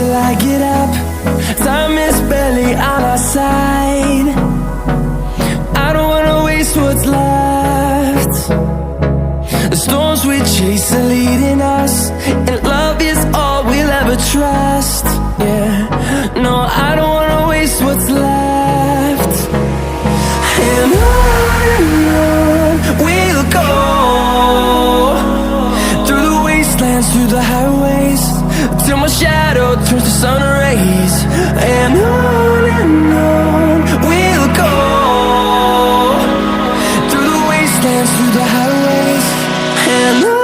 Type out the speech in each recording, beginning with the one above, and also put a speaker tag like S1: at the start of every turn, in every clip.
S1: till I get up. Time is barely on our side. I don't wanna waste what's left. The storms we chase are leading us, and love is all we'll ever trust. Yeah, no, I don't wanna waste what's left. And on we'll go, through the wastelands, through the highways, till my shadow turns to sun rays. And on we'll go, through the wastelands, through the highways, and on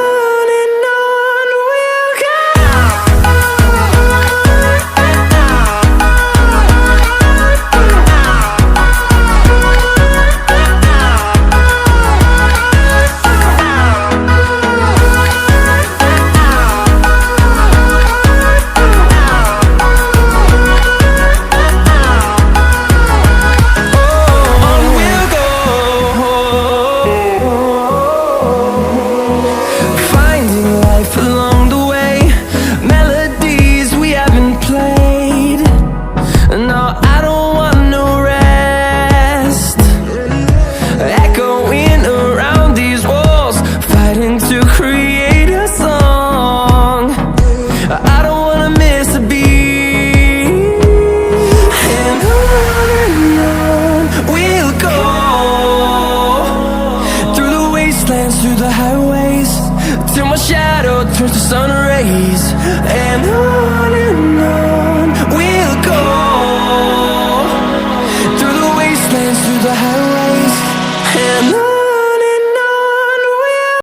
S1: we'll go. Through the highways, till my shadow turns to sun rays. And on we'll go, through the wastelands, through the highways, and on.